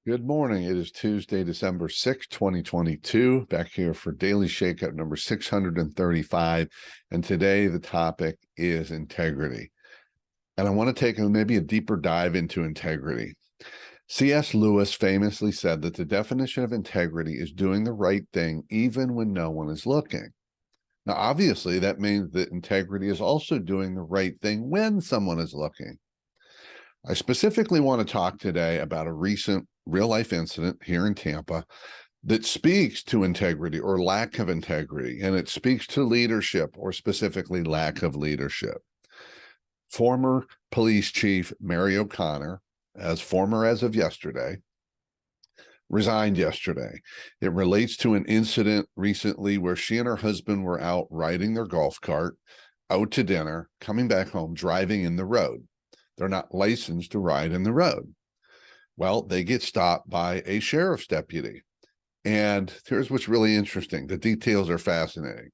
Good morning. It is Tuesday, December 6th, 2022. Back here for Daily Shakeup number 635. And today the topic is integrity. And I want to take maybe a deeper dive into integrity. C.S. Lewis famously said that the definition of integrity is doing the right thing even when no one is looking. Now, obviously, that means that integrity is also doing the right thing when someone is looking. I specifically want to talk today about a recent real-life incident here in Tampa that speaks to integrity or lack of integrity, and it speaks to leadership or specifically lack of leadership. Former police chief Mary O'Connor, former as of yesterday, resigned yesterday. It relates to an incident recently where she and her husband were out riding their golf cart, out to dinner, coming back home, driving in the road. They're not licensed to ride in the road. Well, they get stopped by a sheriff's deputy. And here's what's really interesting. The details are fascinating.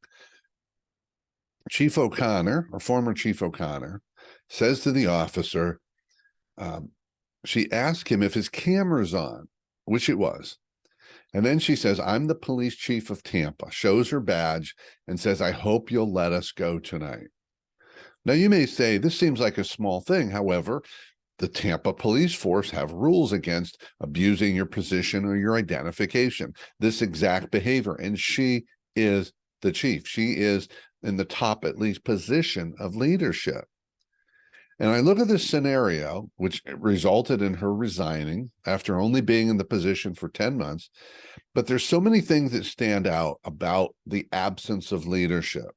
Chief O'Connor, or former Chief O'Connor, says to the officer, she asked him if his camera's on, which it was. And then she says, "I'm the police chief of Tampa," shows her badge and says, "I hope you'll let us go tonight." Now, you may say this seems like a small thing. However, the Tampa police force have rules against abusing your position or your identification, this exact behavior. And she is the chief. She is in the top, at least, position of leadership. And I look at this scenario, which resulted in her resigning after only being in the position for 10 months. But there's so many things that stand out about the absence of leadership.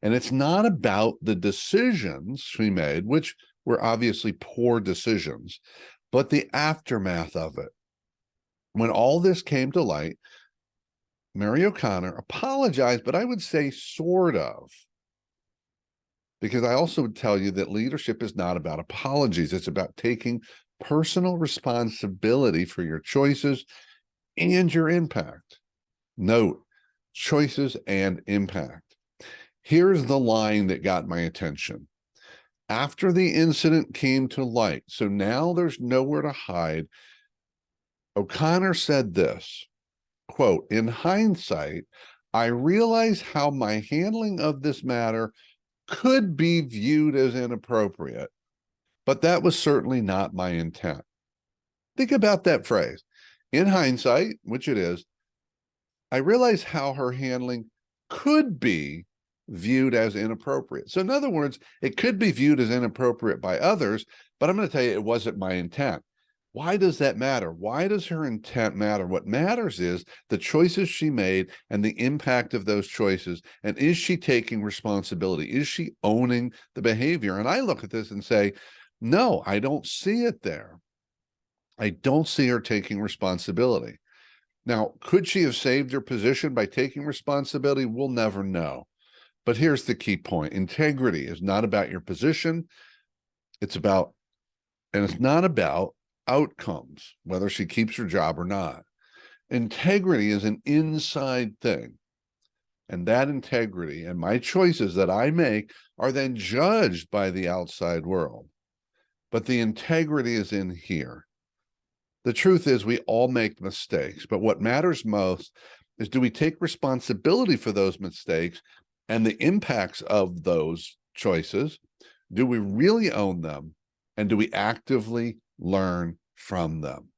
And it's not about the decisions she made, which were obviously poor decisions, but the aftermath of it. When all this came to light, Mary O'Connor apologized, but I would say sort of. Because I also would tell you that leadership is not about apologies. It's about taking personal responsibility for your choices and your impact. Note, choices and impact. Here's the line that got my attention. After the incident came to light, so now there's nowhere to hide, O'Connor said this, quote, "In hindsight, I realize how my handling of this matter could be viewed as inappropriate, but that was certainly not my intent." Think about that phrase. In hindsight, which it is, I realize how her handling could be viewed as inappropriate. So in other words, it could be viewed as inappropriate by others, but I'm going to tell you it wasn't my intent. Why does that matter? Why does her intent matter? What matters is the choices she made and the impact of those choices. And is she taking responsibility? Is she owning the behavior? And I look at this and say, no, I don't see it there. I don't see her taking responsibility. Now, could she have saved her position by taking responsibility? We'll never know. But here's the key point. Integrity is not about your position. It's not about outcomes, whether she keeps her job or not. Integrity is an inside thing. And that integrity and my choices that I make are then judged by the outside world. But the integrity is in here. The truth is we all make mistakes, but what matters most is, do we take responsibility for those mistakes and the impacts of those choices? Do we really own them? And do we actively learn from them?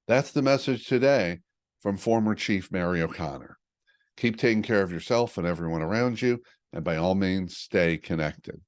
That's the message today from former Chief Mary O'Connor. Keep taking care of yourself and everyone around you, and by all means, stay connected.